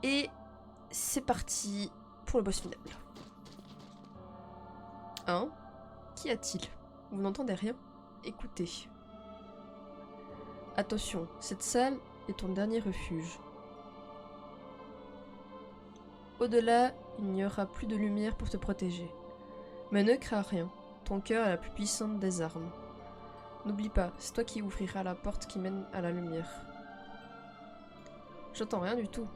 Et c'est parti pour le boss final. Hein? Qu'y a-t-il? Vous n'entendez rien? Écoutez. Attention, cette salle est ton dernier refuge. Au-delà, il n'y aura plus de lumière pour te protéger. Mais ne crains rien, ton cœur est la plus puissante des armes. N'oublie pas, c'est toi qui ouvriras la porte qui mène à la lumière. J'entends rien du tout.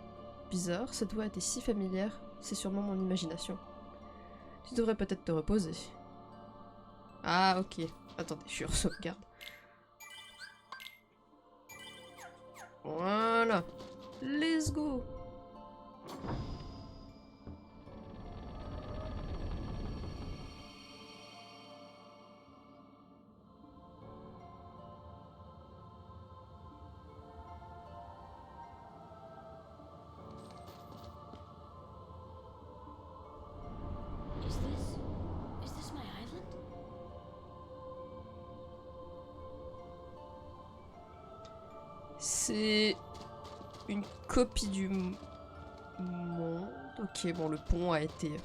Bizarre, cette voix était si familière, c'est sûrement mon imagination. Tu devrais peut-être te reposer. Ah, ok. Attendez, je suis en sauvegarde. Voilà. Let's go. Is this my island? C'est une copie du monde. Ok, bon, le pont a été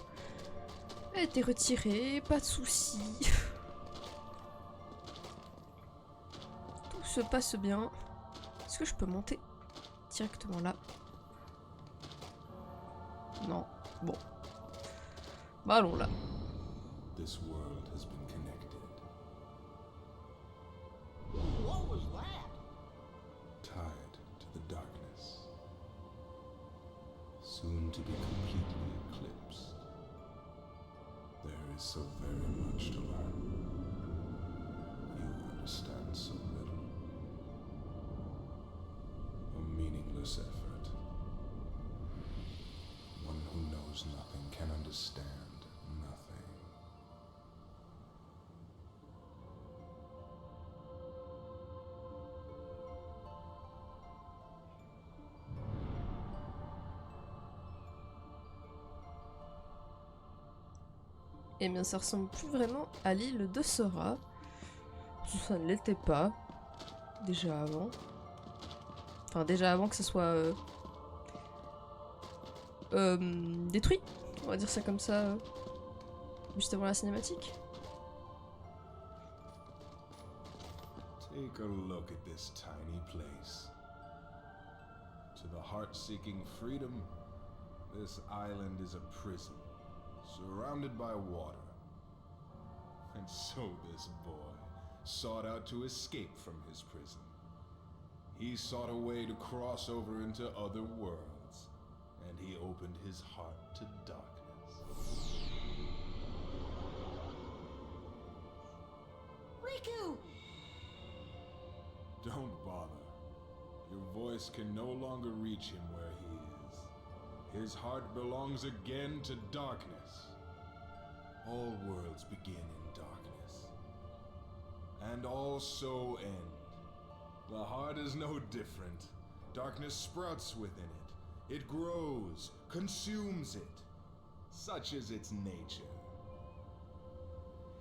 retiré, pas de soucis. Tout se passe bien. Est-ce que je peux monter directement là? Non. Bon. Bah allons là. This world has been connected, What was that? tied to the darkness, soon to be completely eclipsed. There is so very much to learn. You understand so little. A meaningless effort. One who knows nothing can understand nothing. Eh bien, ça ressemble plus vraiment à l'île de Sora. Ça ne l'était pas. Déjà avant. Enfin, déjà avant que ça soit détruit. On va dire ça comme ça. Juste avant la cinématique. Take a look at this tiny place. To the heart-seeking freedom, this island is a prison, surrounded by water. And so this boy sought out to escape from his prison. He sought a way to cross over into other worlds, and he opened his heart to darkness. Riku! Don't bother. Your voice can no longer reach him where he is. His heart belongs again to darkness. All worlds begin in darkness. And all so end. The heart is no different. Darkness sprouts within it. It grows, consumes it. Such is its nature.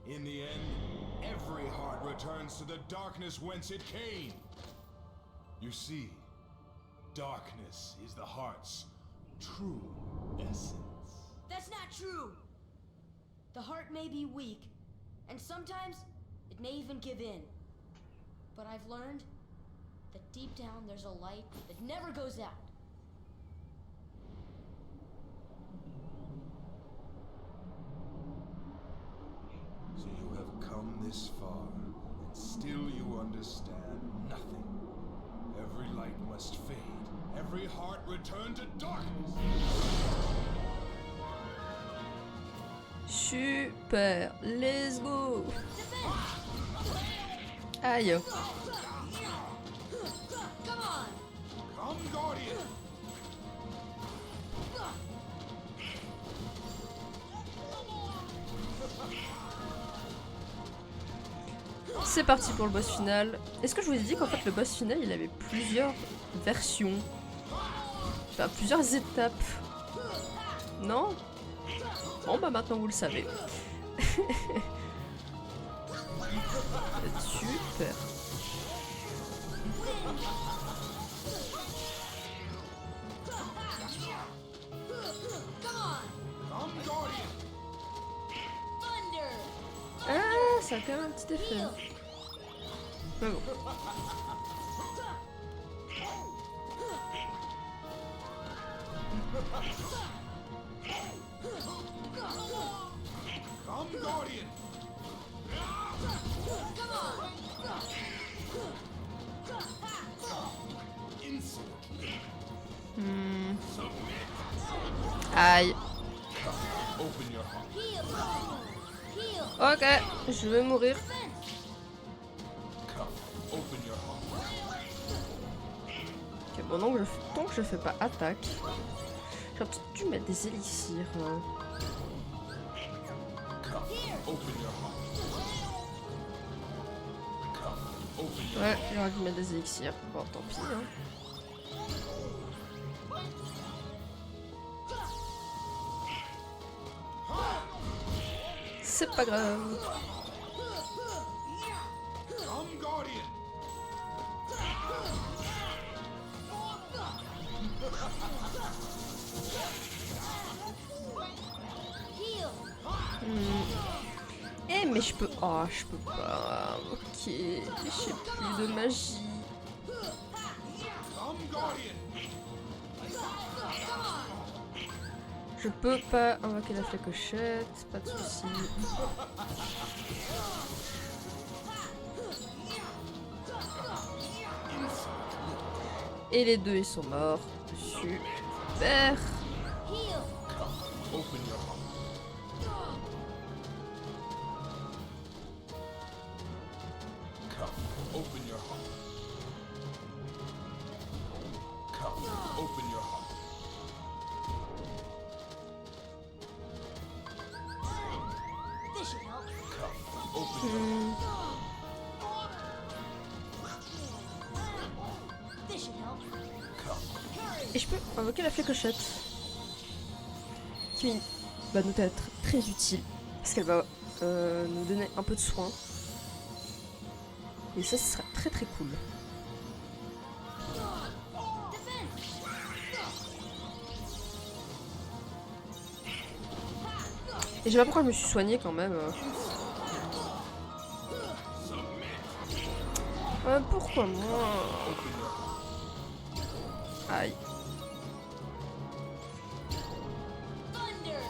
In the end, every heart returns to the darkness whence it came. You see, darkness is the heart's true essence. That's not true! The heart may be weak, and sometimes it may even give in. But I've learned that deep down there's a light that never goes out. So you have come this far, and still you understand nothing. Every light must fade. Every heart return to darkness. Super. Let's go. Aïe. Come on! Come, Guardian! C'est parti pour le boss final. Est-ce que je vous ai dit qu'en fait le boss final il avait plusieurs versions? Enfin plusieurs étapes. Non? Bon bah maintenant vous le savez. Super. ça a quand même un petit effet. Mais bon. Come, Guardian! Aïe. Open your heart. Ok, je vais mourir. Come, open your heart. Ok, bon, donc tant que je fais pas attaque, j'aurais peut-être dû mettre des élixirs. Hein. Come, open your heart. Come, open your Ouais, j'aurais dû mettre des élixirs. Bon, tant pis. Hein. C'est pas grave. Come, Guardian! Eh, mais je peux. Oh, je peux pas. Ok, j'ai plus de magie. Come, Guardian! Je peux pas invoquer la flécochette, pas de soucis. Et les deux ils sont morts. Super. Open your heart. Come, open your heart. Come, open your heart. This should help. Come, open your heart. This should help. Come, Et je peux invoquer la flécochette. Qui va nous être très utile. Parce qu'elle va nous donner un peu de soin. Et ça, ce sera très très cool. Et je sais pas pourquoi je me suis soignée quand même. Pourquoi moi? Aïe. Thunder.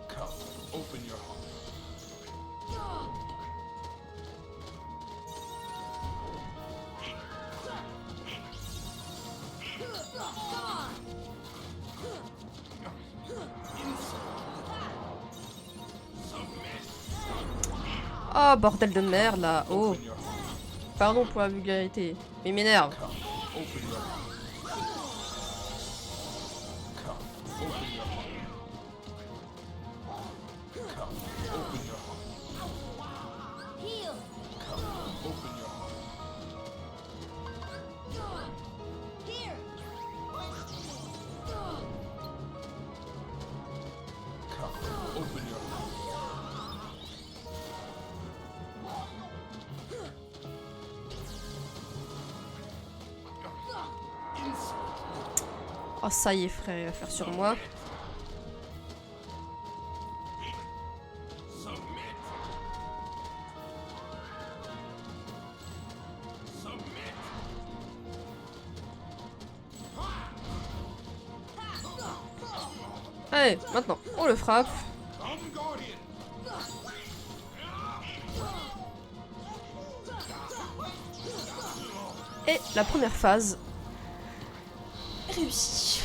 come, open your heart. Oh bordel de merde là. Oh. Open your heart. Pardon pour la vulgarité. Mais il m'énerve. Come, open your heart. Come, open your heart. Come, open your heart. Heal. Come, open your heart. Here. Come, open your heart. Oh ça y est frère, il va faire sur moi. Allez, maintenant, on le frappe. Come, Guardian. Et la première phase réussie.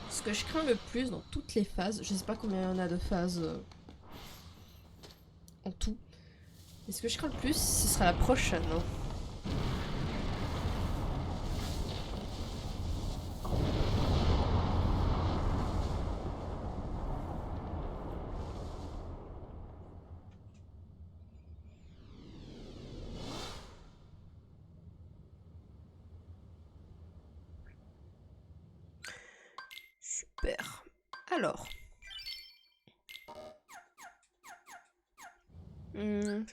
Ce que je crains le plus dans toutes les phases, je sais pas combien il y en a de phases en tout, mais ce que je crains le plus, ce sera la prochaine. Hein. Super. Alors.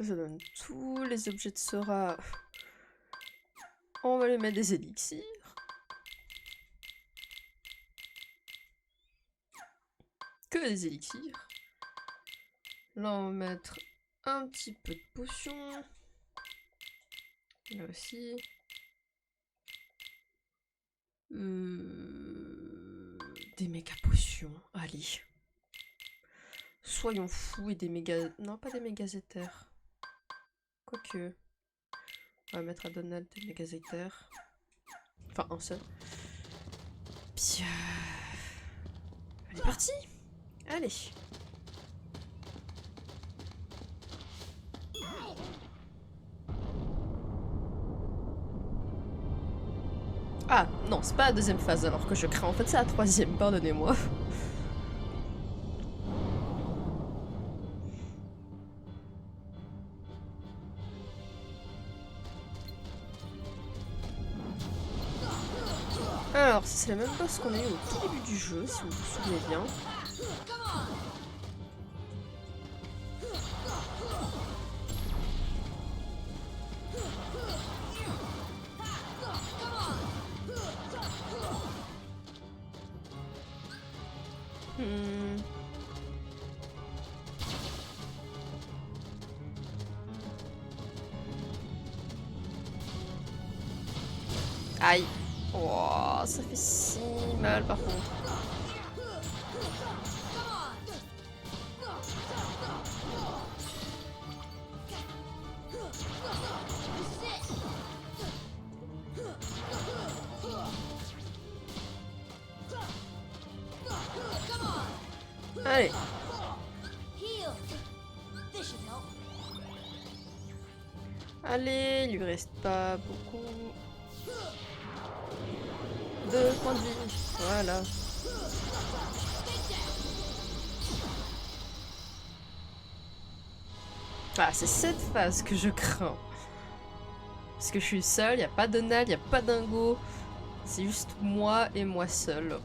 Ça donne tous les objets de Sora On va lui mettre des élixirs. Que des élixirs. Là, on va mettre un petit peu de potions. Là aussi. Des méga potions. Allez. Soyons fous et des méga... Non, pas des méga éthers. Quoique. On va mettre à Donald des méga éthers. Enfin, un seul. Puis... Elle est partie. Allez. Ah, non, c'est pas la deuxième phase alors que je crains. En fait, c'est la troisième, pardonnez-moi. Alors, c'est le même boss qu'on a eu au tout début du jeu, si vous vous souvenez bien. Aïe. Oh, ça fait si mal par contre. Allez. Allez, il lui reste pas beaucoup. 2 points de vie. Voilà. Ah, c'est cette phase que je crains. Parce que je suis seule, y a pas Donald, y a pas Dingo. C'est juste moi et moi seule.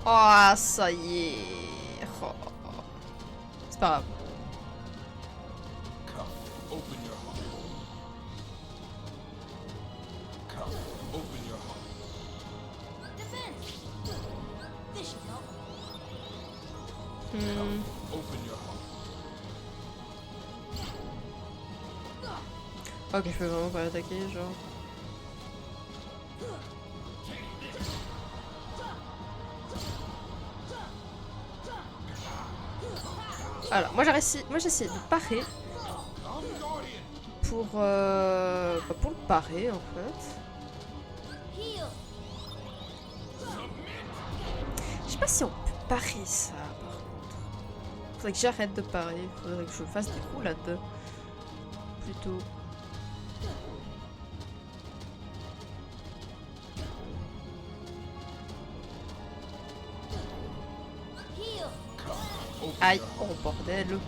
Oh, ça y est. Oh. C'est pas grave. Ok, je peux vraiment pas l'attaquer, genre. Alors, moi j'essaie de parer pour le parer en fait. Je sais pas si on peut parer ça par contre. Faudrait que j'arrête de parer, faudrait que je fasse des roulades plutôt. Aïe, oh bordel.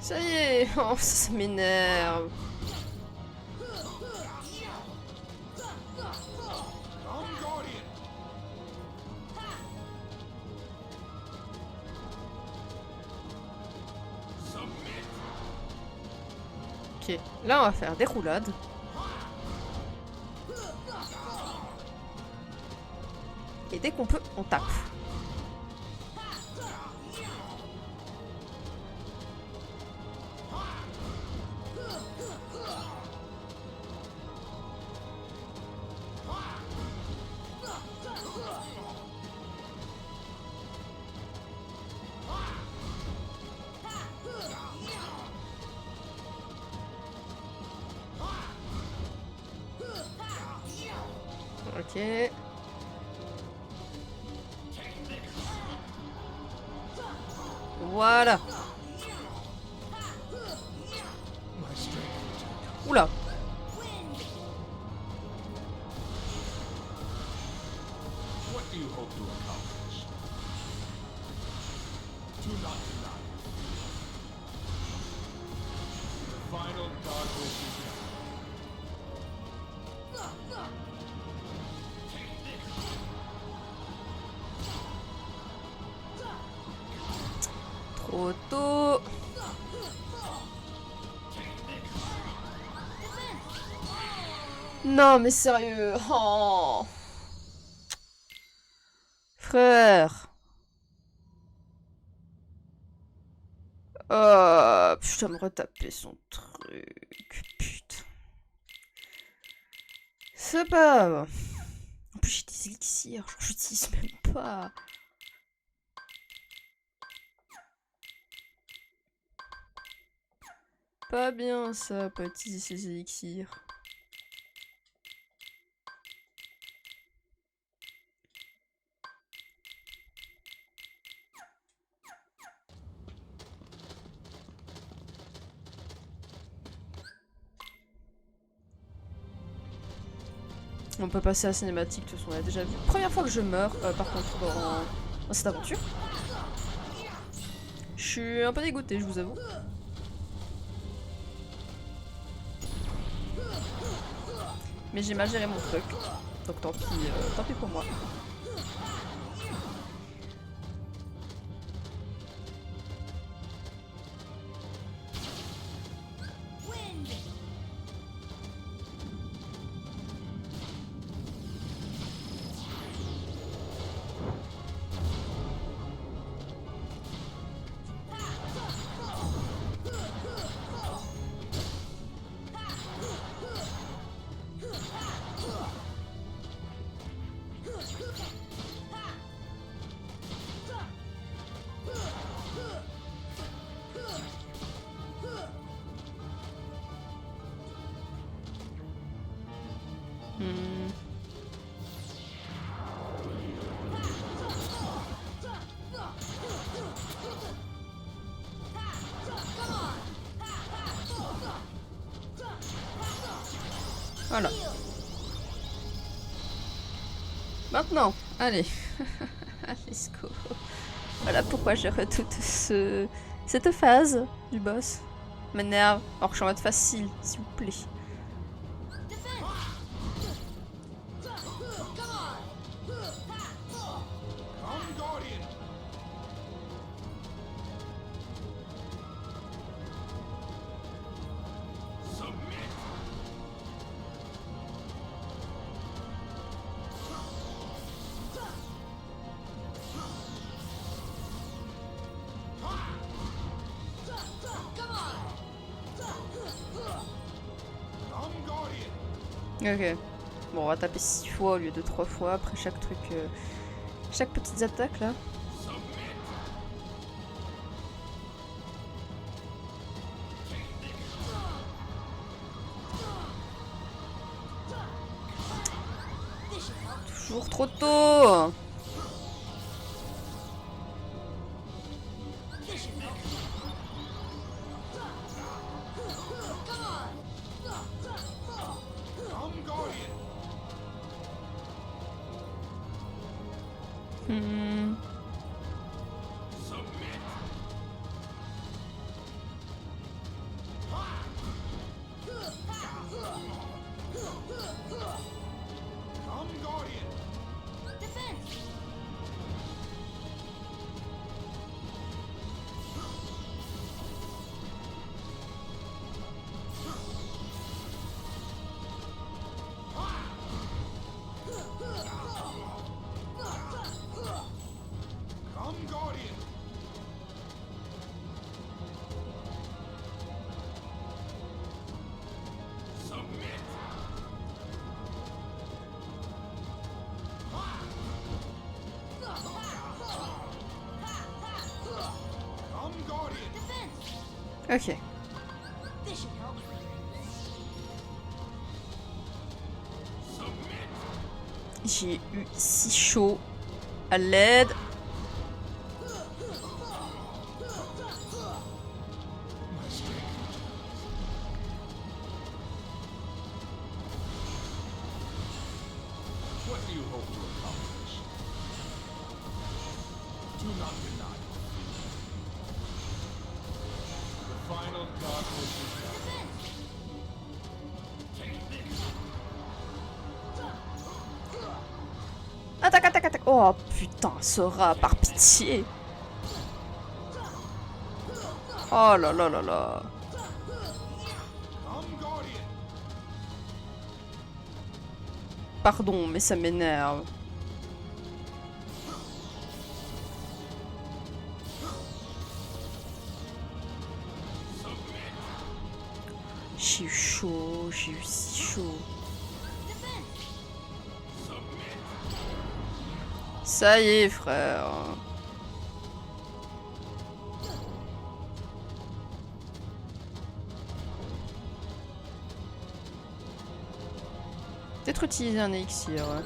Ça y est, oh ça m'énerve. Ok, là on va faire des roulades. Et dès qu'on peut, on tape. Ok. Voilà. Oula. dark wishes. Trop tôt. Non mais sérieux. Oh. Frère. Oh, putain, me retaper son truc. Putain. C'est pas grave. En plus, j'ai des élixirs. Je l'utilise même pas. Pas bien ça, pas utiliser ces élixirs. On peut passer à la cinématique, de toute façon on l'a déjà vu. Première fois que je meurs, par contre, dans cette aventure. Je suis un peu dégoûtée, je vous avoue. Mais j'ai mal géré mon truc. Donc tant pis pour moi. Voilà. Maintenant, allez. Let's go. Voilà pourquoi je redoute cette phase du boss. M'énerve. Alors que je suis en mode facile, s'il vous plaît. Ok. Bon, on va taper 6 fois au lieu de 3 fois après chaque truc. Chaque petite attaque là. Toujours trop tôt. Ok. J'ai eu si chaud. À l'aide. What do you hope to accomplish? Do not deny it. The final dark wishes. Oh putain, Sora, par pitié. Oh là là là là. Come, Guardian! Pardon, mais ça m'énerve. J'ai eu chaud, j'ai eu si chaud. Ça y est, frère. Peut-être utiliser un élixir. Ouais.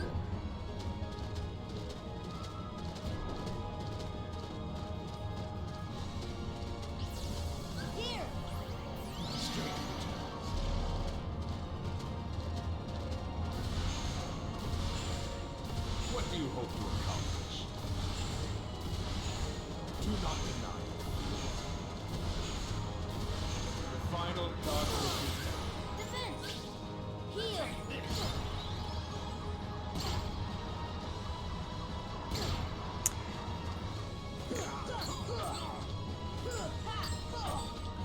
What do you hope to accomplish? Do not deny it. The final God will be Defense! Heal!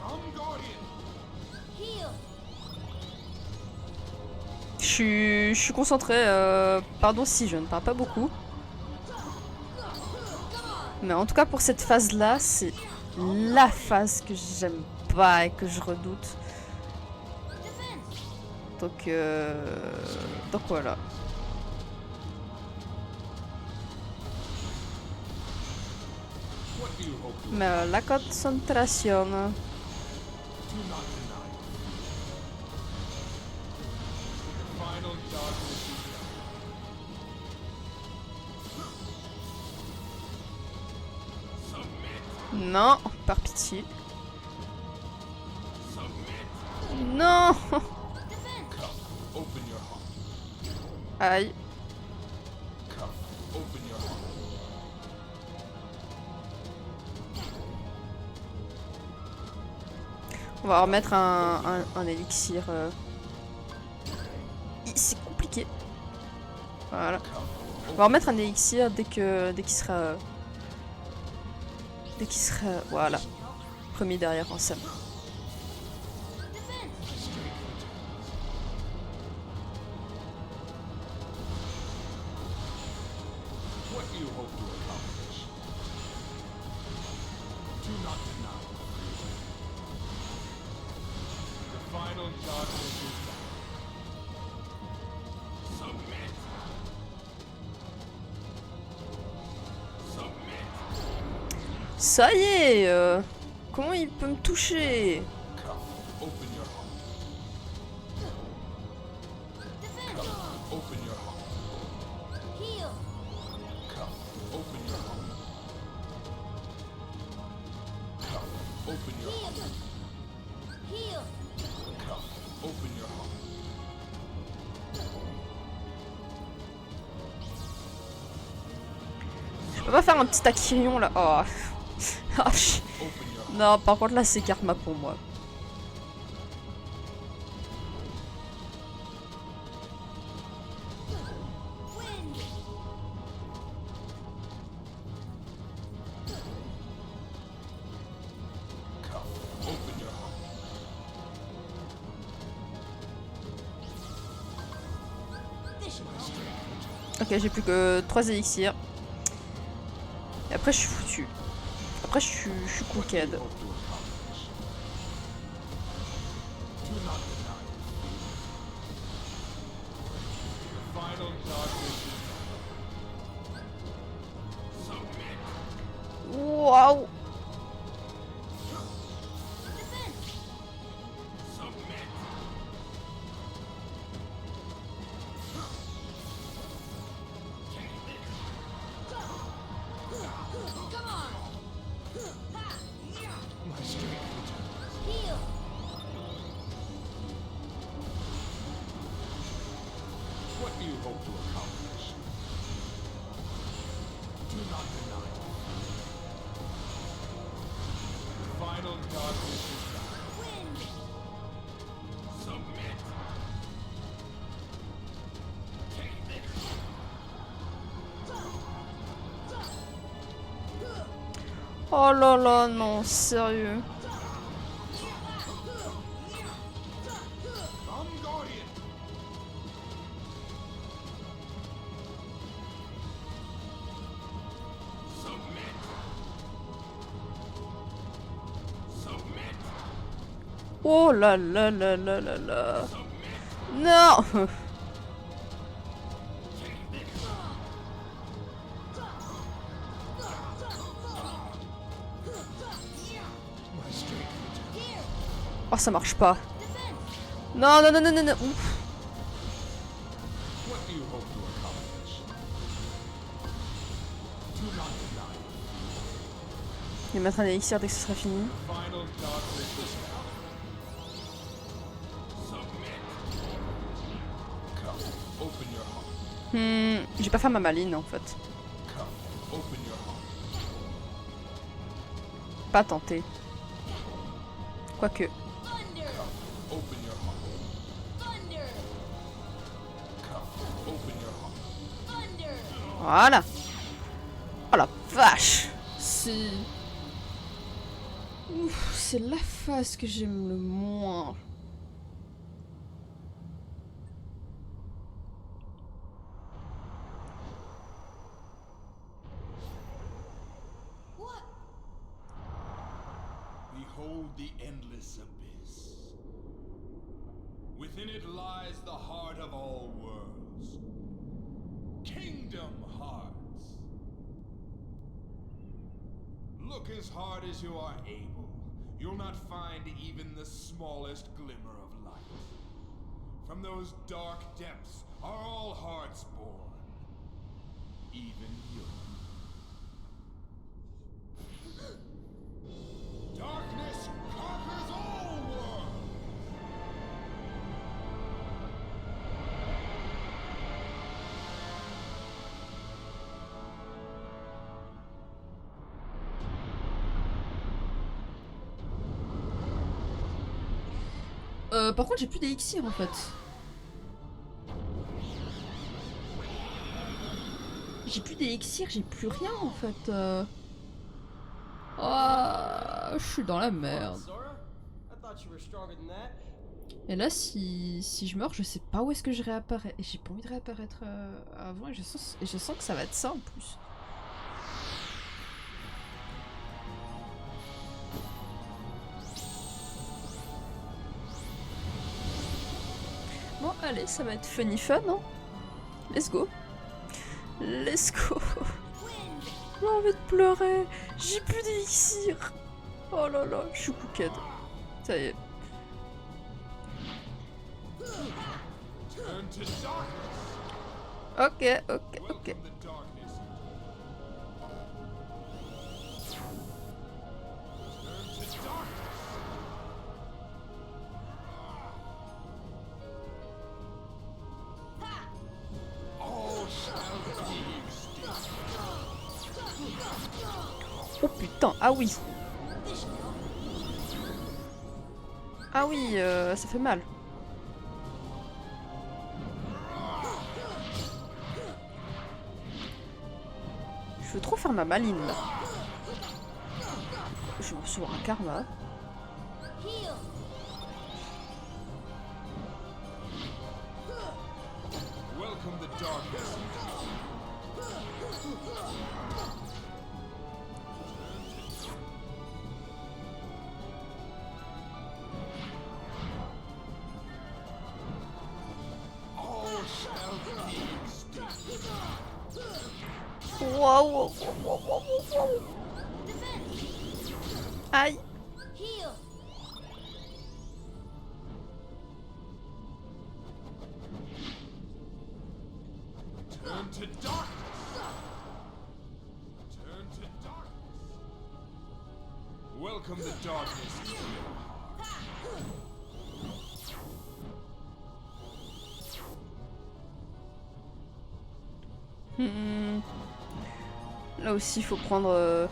Come, Guardian! Heal! Je suis concentrée. Pardon si je ne parle pas beaucoup. Mais en tout cas pour cette phase-là, c'est la phase que j'aime pas et que je redoute. Donc voilà. What do you hope to Mais la concentration. do not deny it. The final God will be Non, par pitié. Non. Come, open your heart. Aïe. Come, open your heart. On va remettre un élixir. C'est compliqué. Voilà. On va remettre un élixir dès qu'il sera voilà remis derrière en scène. What do you hope to accomplish? Do not deny it. The final God will be submit. Submit. Ça y est. Comment il peut me toucher? Come, open your heart. Come, open your heart. Heal! Come, open your heart. Come, open your heart. Heal! Come, open your heart. On va pas faire un petit Akirion là. Oh. Ah, Open your heart. non, par contre là c'est karma pour moi. Wind! Come, open your heart. Vision! Ok, j'ai plus que 3 élixirs. Et après je suis foutu. Après je suis crooked. Hope to accomplish. Do not deny it. The final God will be submit. Waouh. Submit. Come on! My strength returns. Heal! What do you hope to accomplish? Do not deny it. The final God will be Wind! submit. Oh là là, non, sérieux. Oh là là là là là là. Non. Oh, ça marche pas. Non, non, non, non, non, non. Ouf. What do you hope to accomplish? Do not deny. Je vais mettre un élixir dès que ce sera fini. Final darkness is now. Submit. Come, open your heart. J'ai pas fait ma maline en fait. Come, open your heart. Pas tenté. Quoique. Thunder! Open your heart. Thunder! Come, open your heart. Thunder! Voilà. Oh la vache. C'est... Ouf, c'est la phase que j'aime le moins. What? Behold the endless abyss. Within it lies the heart of all worlds. Kingdom Hearts. Look as hard as you are able. You'll not find even the smallest glimmer of light. From those dark depths are all hearts born. Even yours. Darkness conquers all worlds! Par contre, j'ai plus d'élixir en fait. J'ai plus d'élixir, j'ai plus rien en fait. Ah, je suis dans la merde. Et là, si je meurs, je sais pas où est-ce que je réapparais. Et j'ai pas envie de réapparaître avant. Et je sens que ça va être ça en plus. Bon, allez, ça va être funny fun, hein. Let's go. Let's go. J'ai envie de pleurer. J'ai plus d'élixir. Oh là là, je suis cooked. Ça y est. Turn to darkness. Ok, ok, ok. Welcome the darkness. Turn to darkness. All shall be extinct. Oh putain, ah oui. Ah oui, ça fait mal. Je veux trop faire ma maline là. Je vais recevoir un karma. Heal! Welcome the darkness. All shall be extinct. Waouh, waouh, waouh, waouh, waouh. Aïe. Heal! Turn to darkness. Turn to darkness. Welcome the darkness into your heart. Là aussi, il faut prendre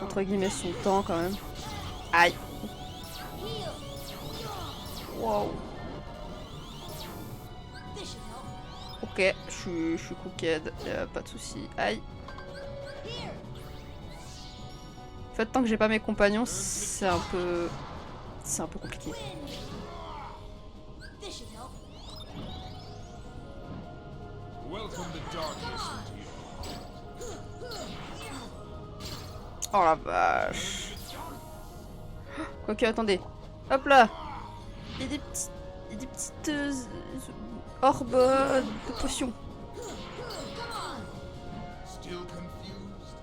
entre guillemets son temps quand même. Aïe. Heal! Wow. This should help. Ok, je suis cooked, pas de soucis. Aïe. Here! fait, tant que j'ai pas mes compagnons, c'est un peu compliqué. This should help. Welcome the darkness into you. Oh la vache. Quoique, attendez. Hop là. Il y a des petites orbes de potions. Still confused?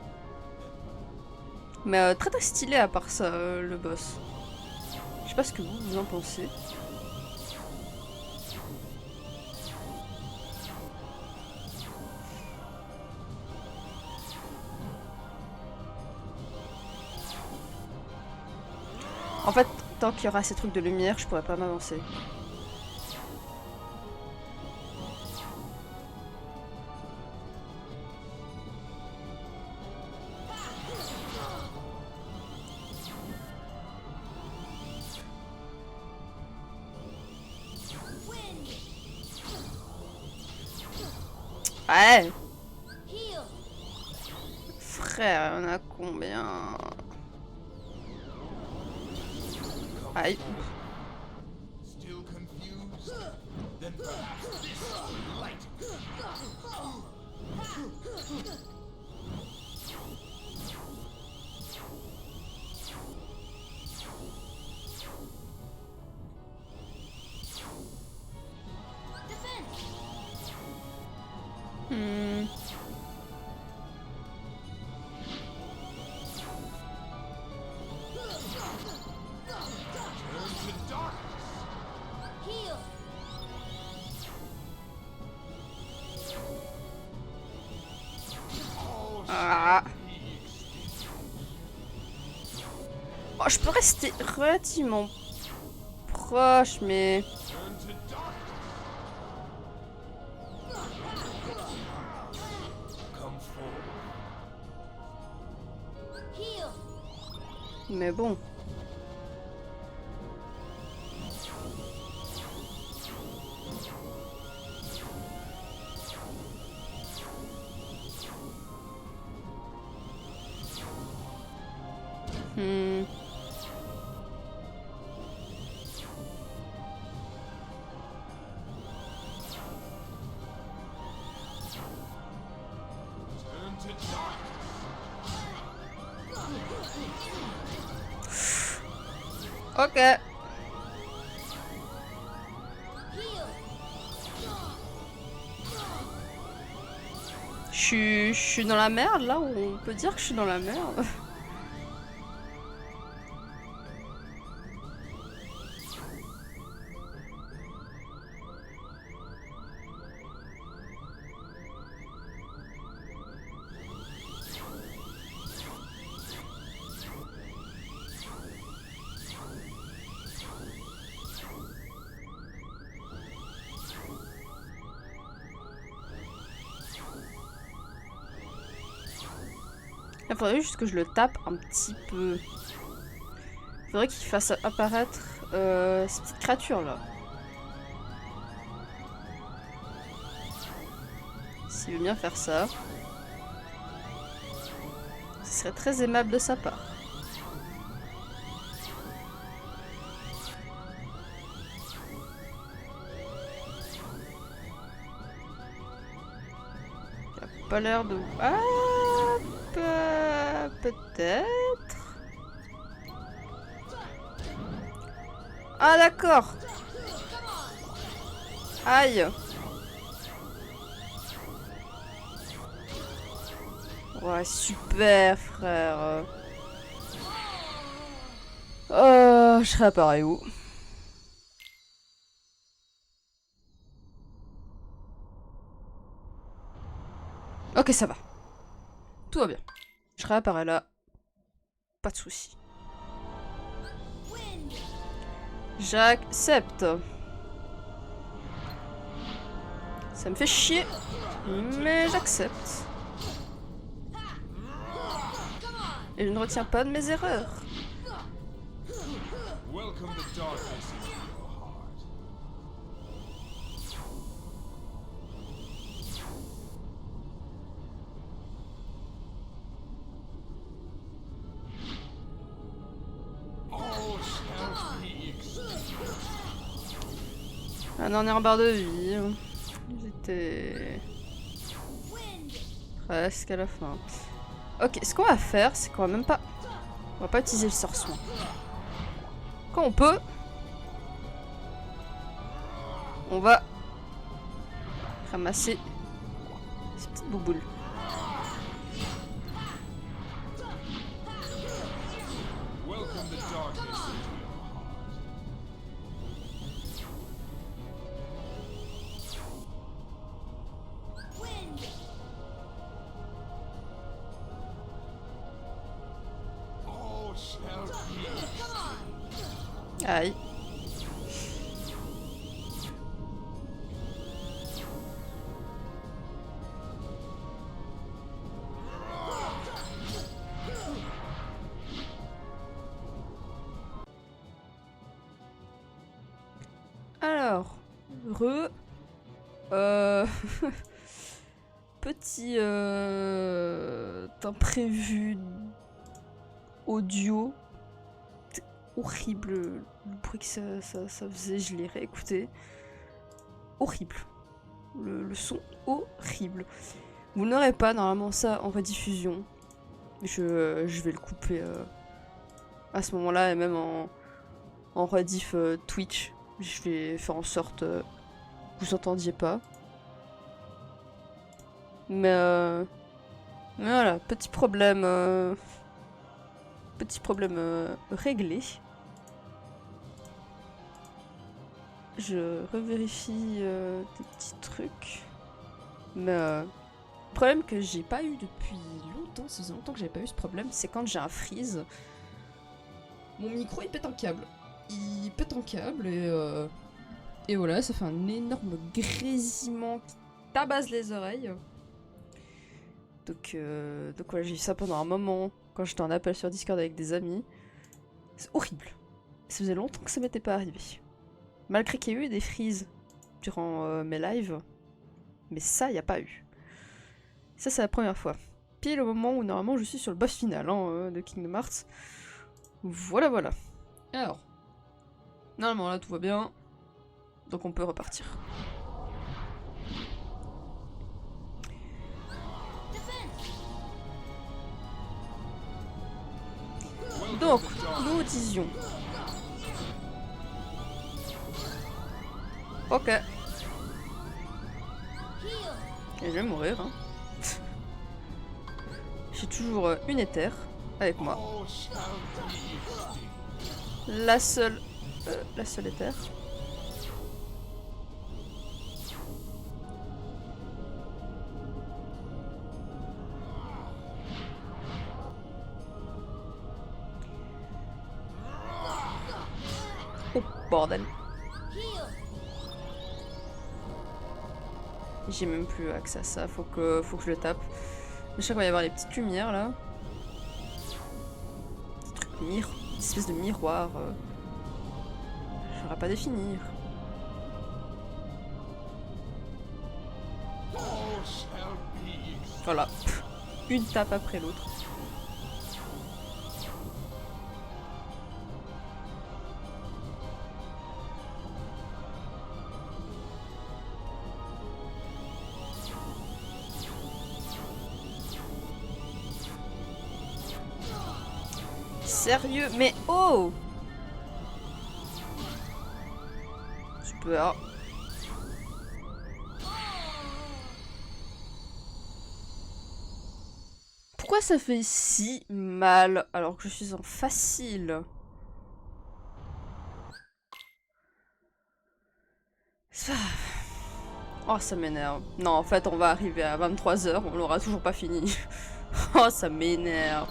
Mais très très stylé à part ça, le boss. Je sais pas ce que vous en pensez. En fait, tant qu'il y aura ces trucs de lumière, je pourrais pas m'avancer. Ouais, Heal. frère, on a combien? Aïe. Still confused? Then perhaps this light. Defense. Hmm. Turn to darkness. Heal. All Ah. shall be extinct. Oh, je peux rester relativement proche, mais... Turn to darkness. Come forward. Heal. Mais bon. Hmm. Turn to darkness. Ok. Heal. Je suis dans la merde, là, on peut dire que je suis dans la merde. Il faudrait juste que je le tape un petit peu. Il faudrait qu'il fasse apparaître ces petites créatures là. S'il veut bien faire ça, ce serait très aimable de sa part. Il a pas l'air de... Ah, peut-être. Ah d'accord. Aïe. Ouais, super frère. Je serais appareil où? Ok, ça va. Tout va bien. Je réapparais là. Pas de soucis. J'accepte. Ça me fait chier, mais j'accepte. Et je ne retiens pas de mes erreurs. Welcome the darkness into your heart. La dernière barre de vie. J'étais presque à la fin. Ok, ce qu'on va faire, c'est qu'on va même pas... On va pas utiliser le sort soin. Quand on peut... On va... ramasser... ces petites bouboules. Welcome the darkness into your heart. Wind! All shall be. Aïe. Alors, petit imprévu audio. C'est horrible le bruit que ça faisait, je l'ai réécouté. Horrible. Le son horrible. Vous n'aurez pas normalement ça en rediffusion. Je vais le couper à ce moment-là et même en rediff Twitch. Je vais faire en sorte que vous entendiez pas. Mais voilà, petit problème réglé. Je revérifie des petits trucs. Mais le problème que j'ai pas eu depuis longtemps, ça faisait longtemps que j'avais pas eu ce problème, c'est quand j'ai un freeze. Mon micro il pète un câble. Il pète un câble et voilà, ça fait un énorme grésillement qui tabasse les oreilles. Donc voilà, j'ai eu ça pendant un moment quand j'étais en appel sur Discord avec des amis. C'est horrible. Ça faisait longtemps que ça m'était pas arrivé. Malgré qu'il y ait eu des freezes durant mes lives, mais ça, il n'y a pas eu. Ça, c'est la première fois. Pile au moment où normalement je suis sur le boss final de Kingdom Hearts. Voilà, voilà. Alors, normalement là tout va bien, donc on peut repartir. Donc, nous disions. Ok. Et je vais mourir, hein. J'ai toujours une éther avec moi. All shall be. La seule éther. Oh bordel. J'ai même plus accès à ça, faut que je le tape. Je sais qu'il va y avoir les petites lumières là. Des trucs une espèce de miroir. Je saurais pas définir. All shall be. Voilà. Une tape après l'autre. Sérieux, mais oh! Super. Pourquoi ça fait si mal alors que je suis en facile? Oh, ça m'énerve. Non, en fait, on va arriver à 23 h, on l'aura toujours pas fini. Oh, ça m'énerve.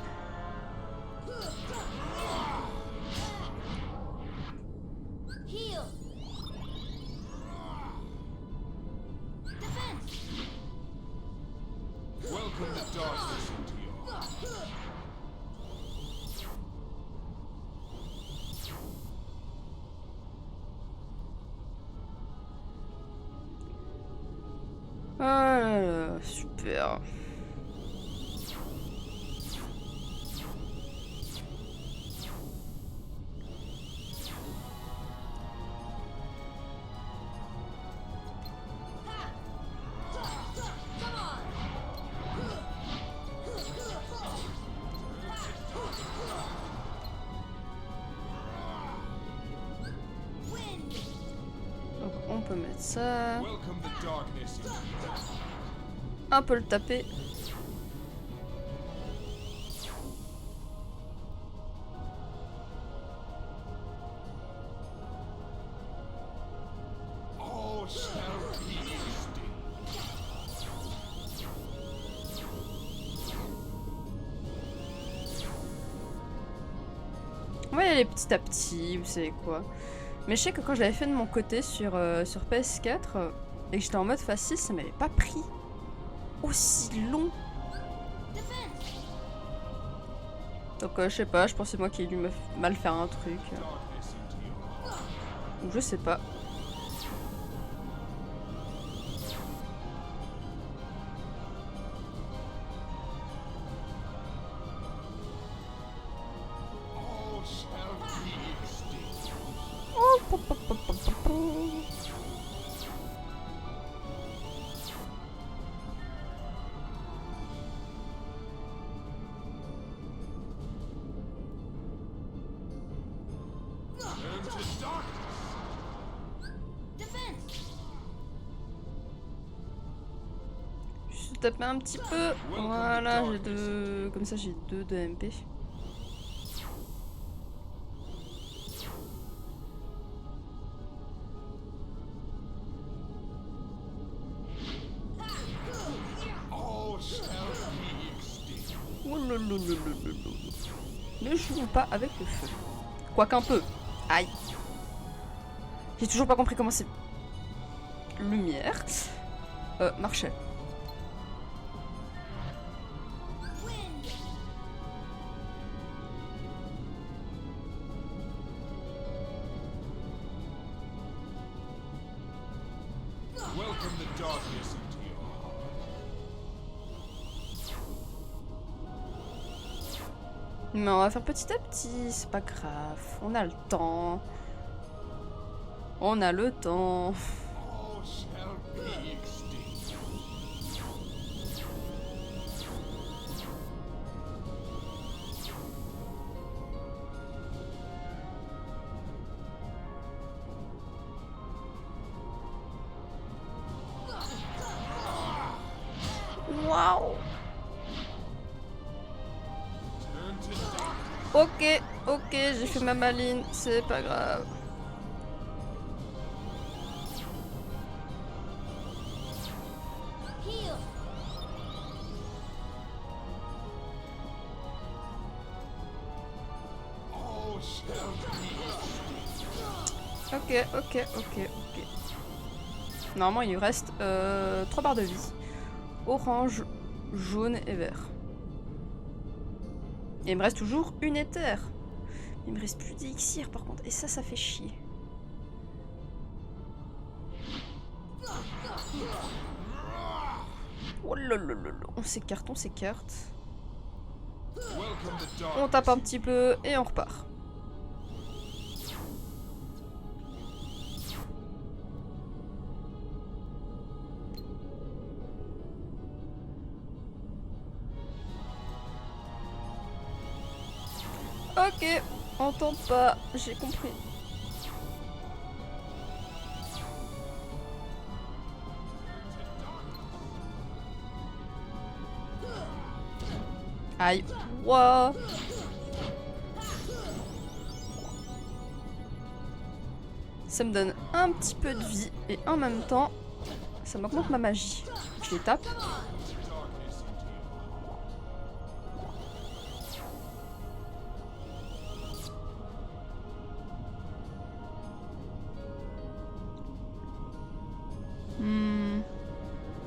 Welcome the darkness into your heart. Ah là là, super. peut mettre ça. Welcome the darkness into Un peu le taper. all shall be extinct. On va y aller petit à petit, vous savez quoi. Mais je sais que quand je l'avais fait de mon côté sur PS4 et que j'étais en mode facile, ça m'avait pas pris aussi long. Donc je sais pas, je pense que c'est moi qui ai dû mal faire un truc. Darkness into your heart. Ou je sais pas. All shall be extinct. Oh, pop, pop, pop, pop, pop, pop. Turn to darkness. Juste taper un petit peu. Voilà, j'ai deux. Comme ça, j'ai deux de MP. All shall be extinct. Oh là là là là là là. Ne jouons pas avec le feu. Quoiqu'un peu. Aïe. J'ai toujours pas compris comment c'est. Lumière. Marchait. Welcome the darkness into your heart. Mais on va faire petit à petit, c'est pas grave. On a le temps. On a le temps. All shall be extinct. Waouh. Turn to darkness. Ok, ok, j'ai fait ma maline, c'est pas grave. Heal. All shall be extinct. Ok, ok, ok, ok. Normalement, il lui reste 3 barres de vie. Orange, jaune et vert. Et il me reste toujours une éther. Il me reste plus d'élixir par contre. Et ça fait chier. Oh là là là là. On s'écarte, on s'écarte. Welcome the On darkness. tape un petit peu et on repart. Ok, on tente pas, j'ai compris. Aïe, wow. Ça me donne un petit peu de vie et en même temps, ça m'augmente ma magie. Je les tape. Darkness into your heart.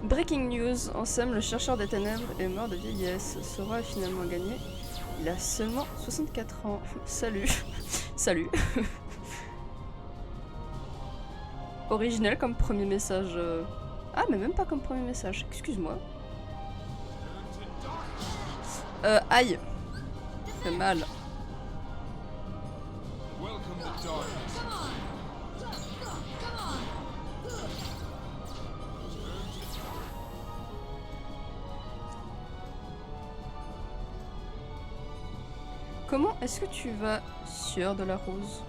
Breaking news, Ansem, le chercheur des ténèbres, est mort de vieillesse. Sora a finalement gagné. Il a seulement 64 ans. Salut. Salut. Original comme premier message. Ah, mais même pas comme premier message. Excuse-moi. Aïe. Ça fait mal. Welcome the darkness. Comment est-ce que tu vas, sieur de la rose?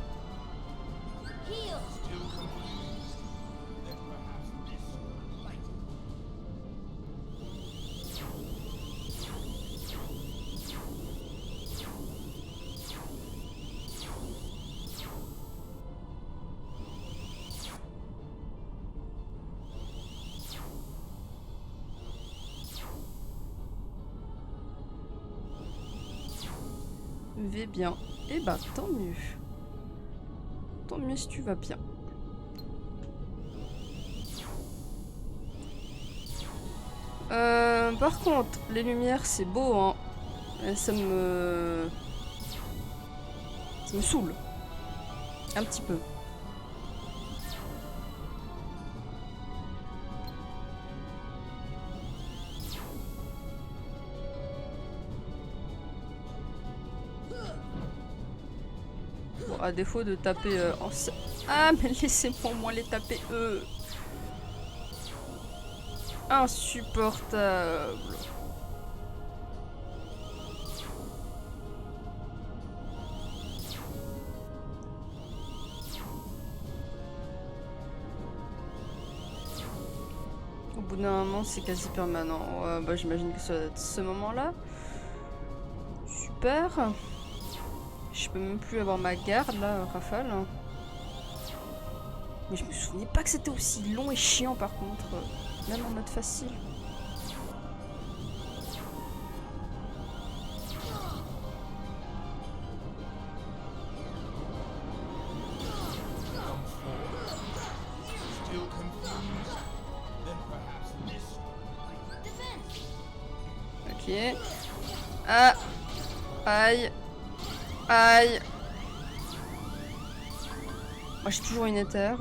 Heal. Still confused? vais bien. Eh bah tant mieux. Tant mieux si tu vas bien. Par contre, les lumières c'est beau hein. Ça me saoule. Un petit peu. Bon, à défaut de taper en... Ah, mais laissez-moi au moins les taper eux. Insupportable. Au bout d'un moment, c'est quasi permanent. Ouais, bah, j'imagine que ça va être ce moment-là. Super. Je peux même plus avoir ma garde là, Rafale. Mais je me souvenais pas que c'était aussi long et chiant par contre. Même en mode facile. Ok. Ah. Aïe. Aïe. Moi j'ai toujours une éther.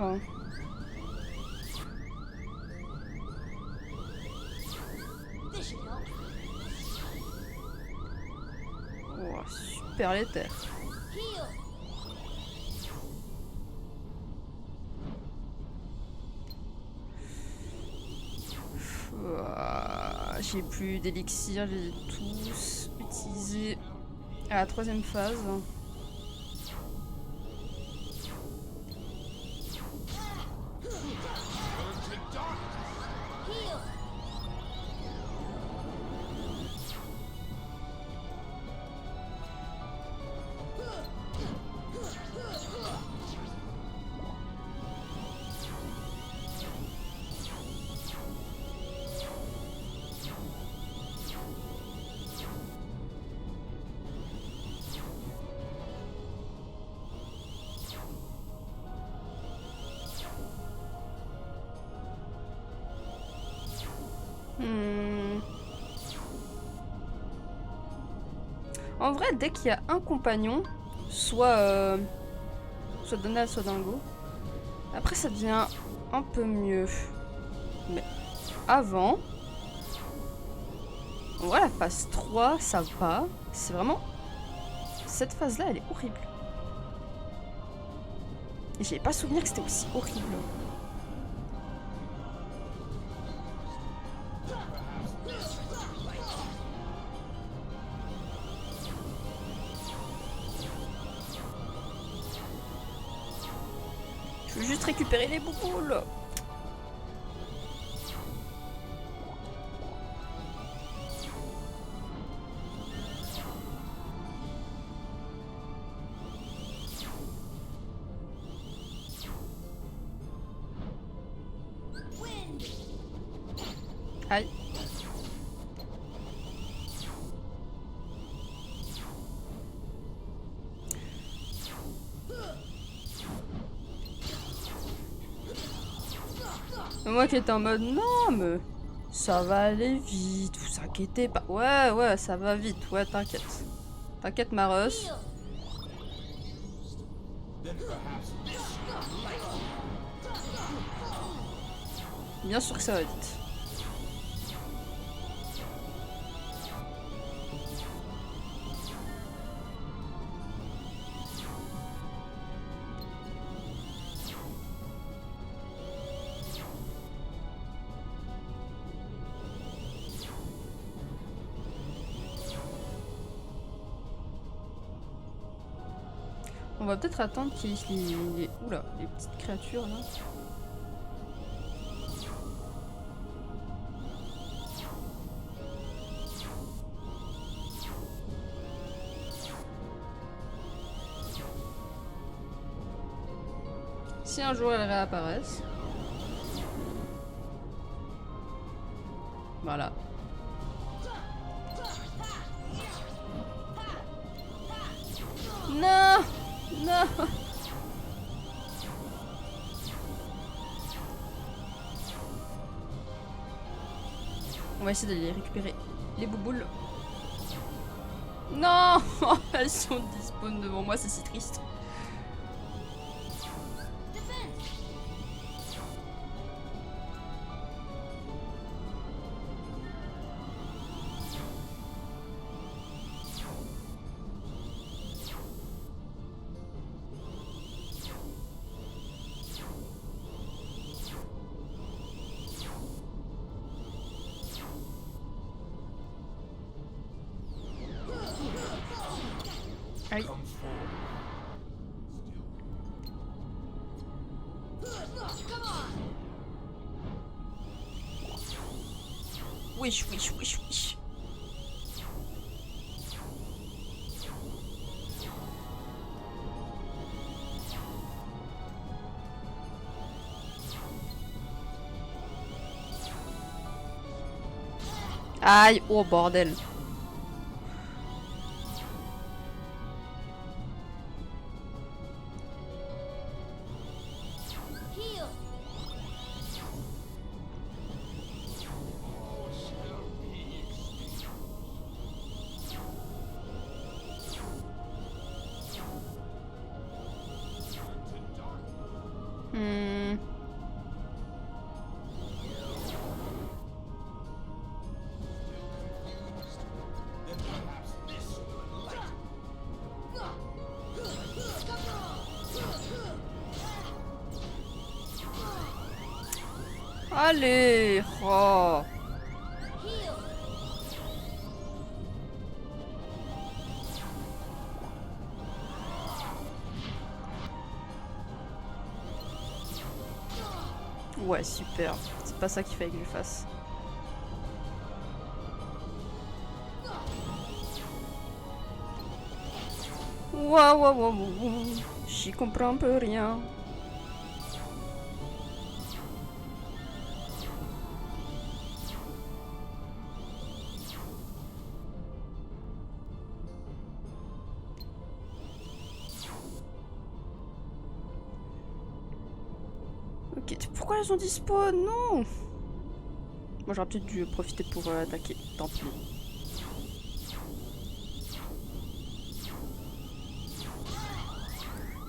Oh, super l'éther. J'ai plus d'élixir, je les ai tous utilisés à la 3e phase. En vrai, dès qu'il y a un compagnon, soit Donald, soit Dingo, après ça devient un peu mieux. Mais avant, voilà, la phase 3, ça va. C'est vraiment... Cette phase-là, elle est horrible. Et j'avais pas souvenir que c'était aussi horrible. Je veux juste récupérer les bouboules. Aïe. Moi qui étais en mode non mais ça va aller vite, vous inquiétez pas. Ouais ça va vite, ouais t'inquiète. T'inquiète Maros. Bien sûr que ça va vite. On va peut-être attendre qu'il y ait les... Oula, les petites créatures là. Si un jour elles réapparaissent. Voilà. Non. Non. On va essayer d'aller récupérer les bouboules. Non. Elles sont dispawn devant moi, c'est si triste. Aïe. Wesh, wesh, wesh, wesh. Aïe, oh bordel. Allez, oh. Ouais, super. C'est pas ça qu'il fallait que je fasse. Waouh, waouh, waouh, waouh. J'y comprends un peu rien. Ok, pourquoi elles ont dispo? Non. Moi j'aurais peut-être dû profiter pour attaquer. Tant pis.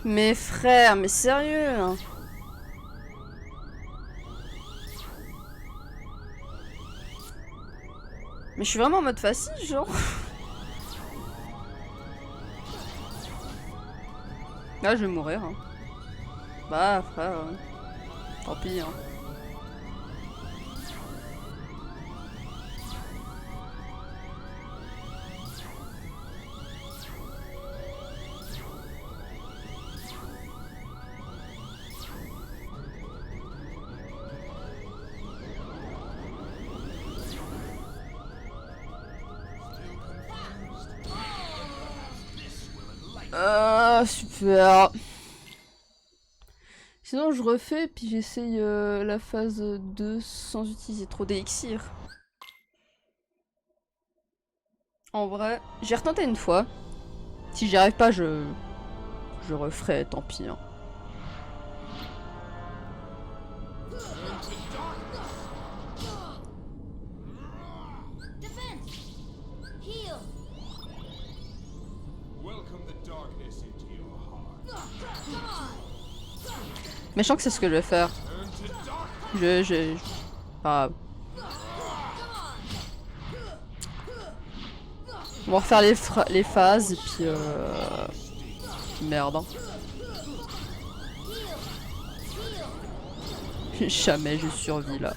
Mais frère, mais sérieux hein. Mais je suis vraiment en mode facile, genre. Là, je vais mourir. Hein. Bah, frère. Tant pis. Hein. Super. Sinon je refais puis j'essaye la phase 2 sans utiliser trop d'élixir. En vrai, j'ai retenté une fois. Si j'y arrive pas, je referai, tant pis. Hein. Mais je sens que c'est ce que je vais faire. Pas grave. On va refaire les phases et puis merde. Hein. Jamais je survis là.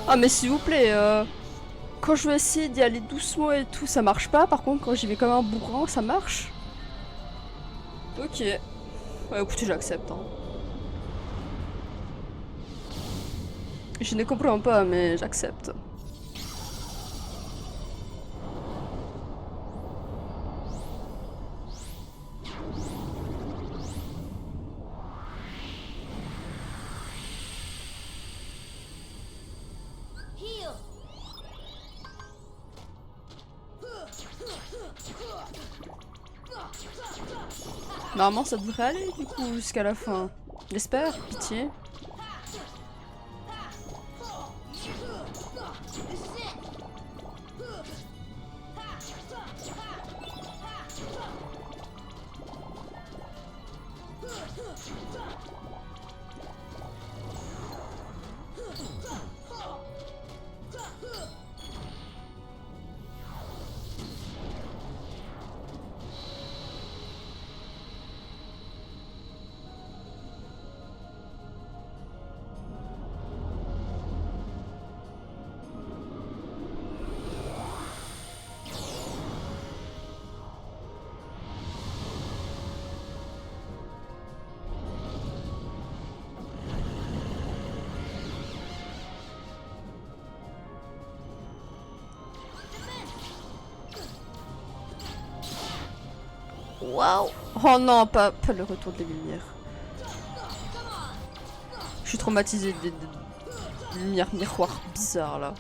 Ah mais s'il vous plaît, quand je vais essayer d'y aller doucement et tout, ça marche pas. Par contre, quand j'y vais comme un bourrin, ça marche. Ok. Ouais, écoutez, j'accepte. Hein. Je ne comprends pas, mais j'accepte. Heal. Normalement, ça devrait aller du coup jusqu'à la fin. J'espère, pitié. Waouh! Oh non, pas le retour des lumières. Je suis traumatisée des lumières miroirs bizarres là.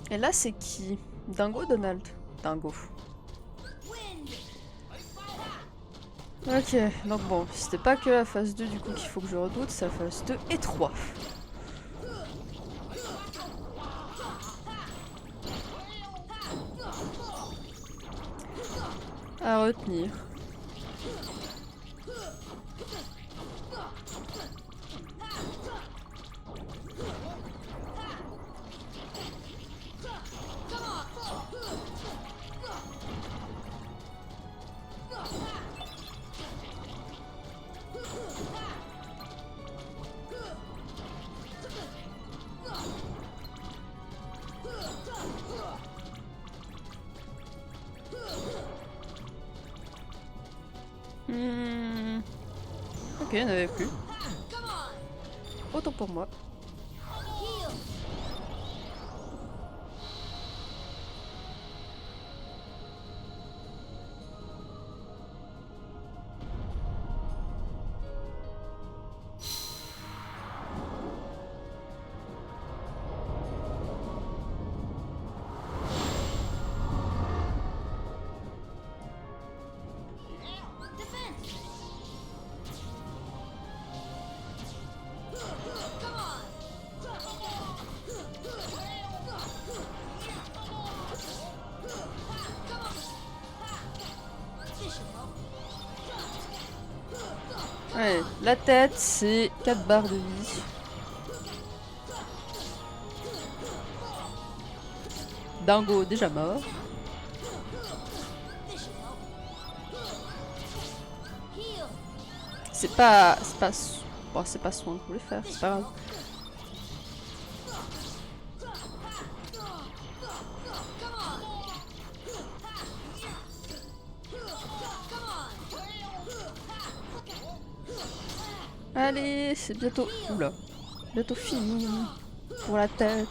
Et là, c'est qui? Dingo, Donald? Dingo. Ok, donc bon, c'était pas que la phase 2 du coup qu'il faut que je redoute, c'est la phase 2 et 3. À retenir. Ok, il n'y en avait plus. Autant pour moi. Ouais, la tête, c'est 4 barres de vie. Dingo, déjà mort. C'est pas... Bon, c'est pas soin que je voulais faire, c'est pas grave. Allez, c'est bientôt... Oula. Bientôt fini. Pour la tête.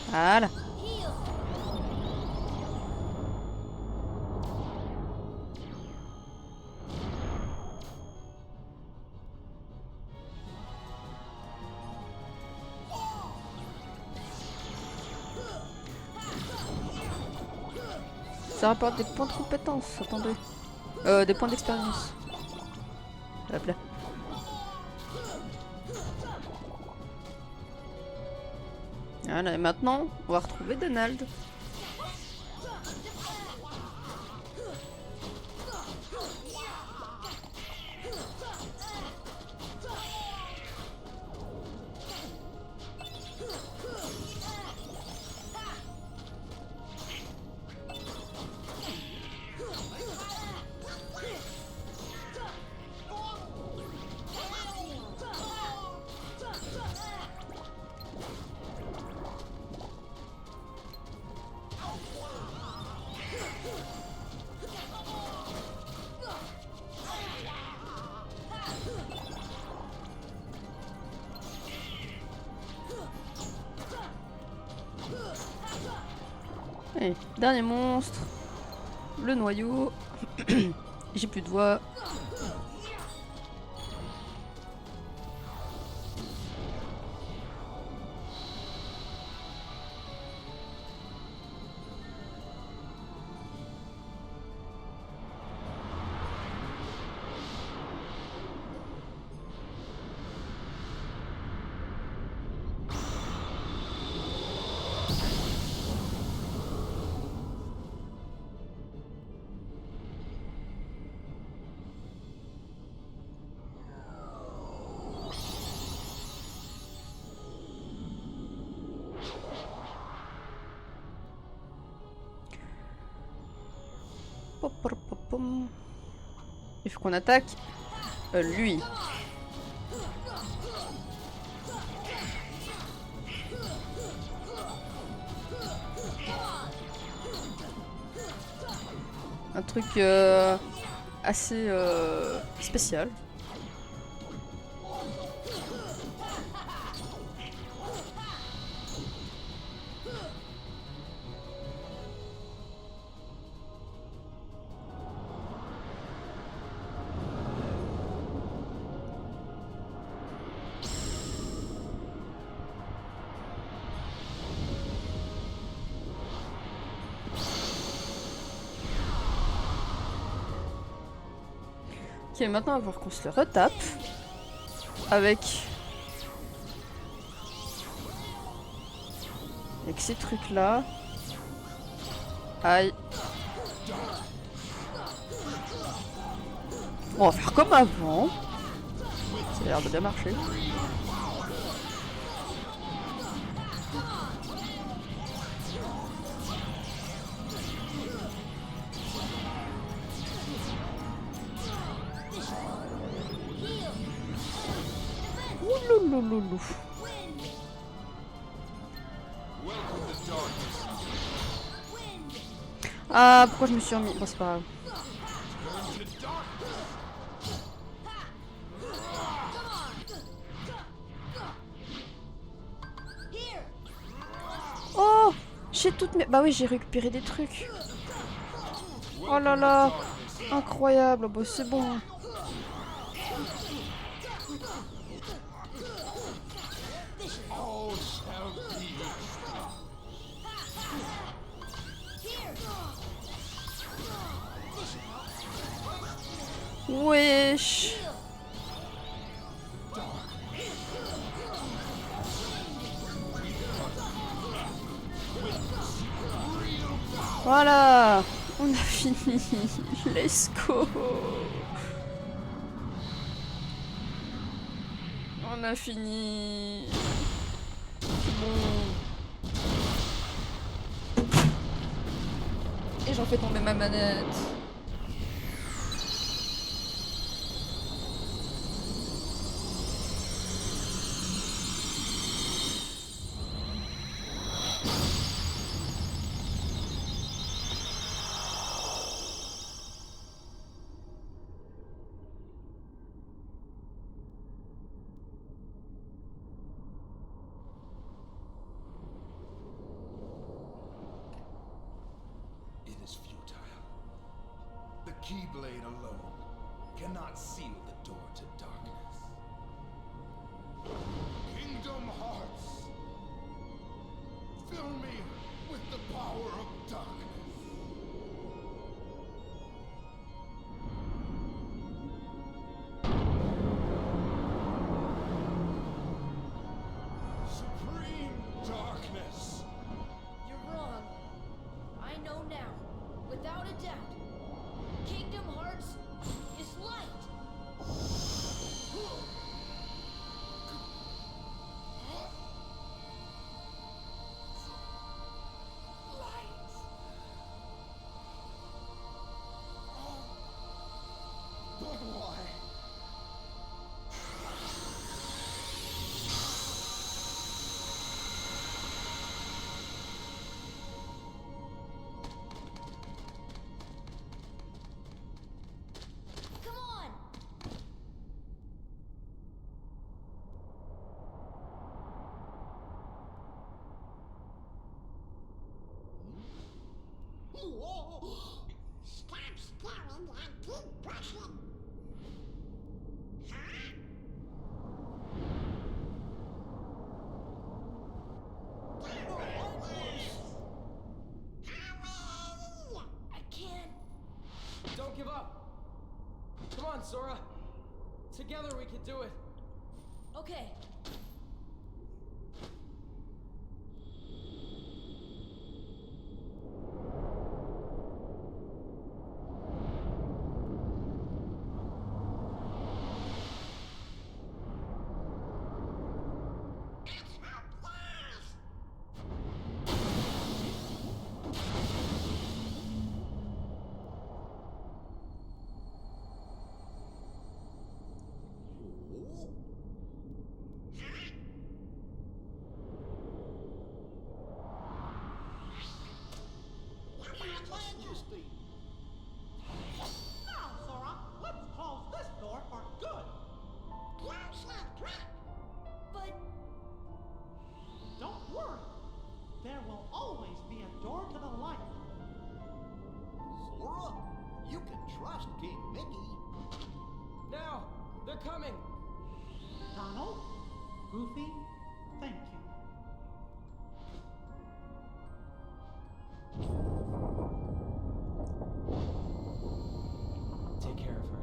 Voilà. Ça rapporte des points de compétence, attendez. Des points d'expérience. Hop là. Voilà, et maintenant, on va retrouver Donald. Allez, dernier monstre. Le noyau. J'ai plus de voix. Il faut qu'on attaque lui. Un truc assez spécial. Ok, maintenant on va voir qu'on se le retape avec ces trucs là. Aïe. On va faire comme avant. Ça a l'air de bien marcher. Ouloulouloulou. Ah, pourquoi je me suis remis? Bon, c'est pas grave. Oh, j'ai toutes mes... Bah oui, j'ai récupéré des trucs. Oh là là, incroyable. Bah c'est bon. Wesh. Voilà, on a fini. Let's go. On a fini. Bon. Et j'en fais tomber ma manette. Keyblade alone cannot seal the door to darkness. Kingdom Hearts, fill me with the power of darkness. Supreme darkness. Sora. Together we can do it. Okay. Majesty! Now, Sora, let's close this door for good. But Don't worry. There will always be a door to the light. Sora, you can trust King Mickey. Now, they're coming. Donald, Goofy, thank you. Take care of her.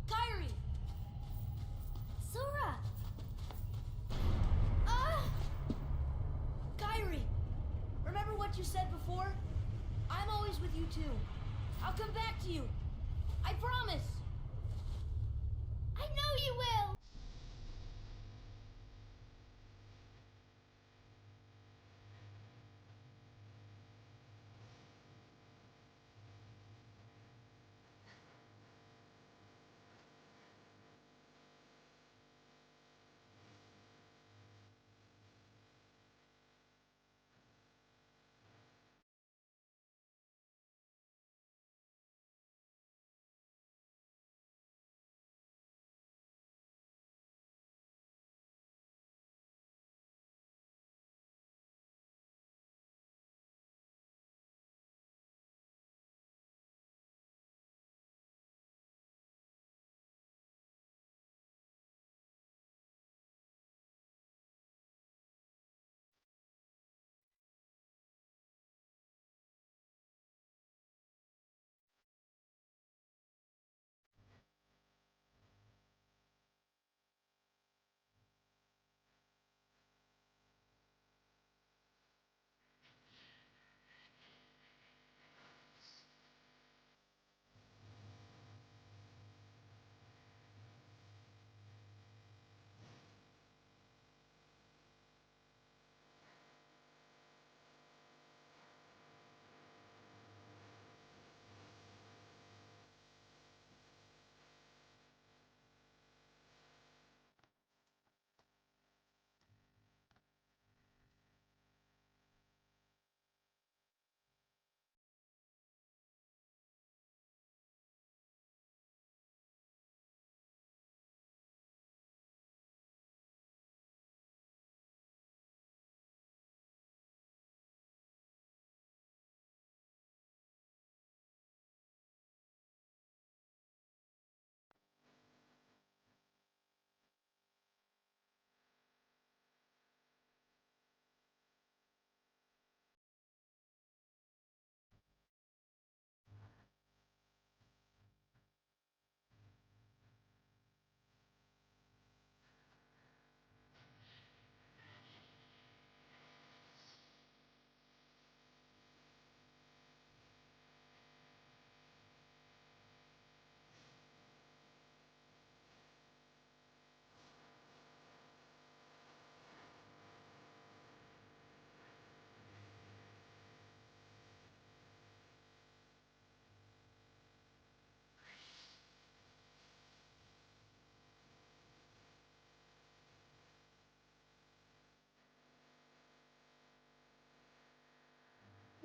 Kyrie! Sora! Ah! Kyrie! Remember what you said before? I'm always with you too. I'll come back to you. I promise! I know you will!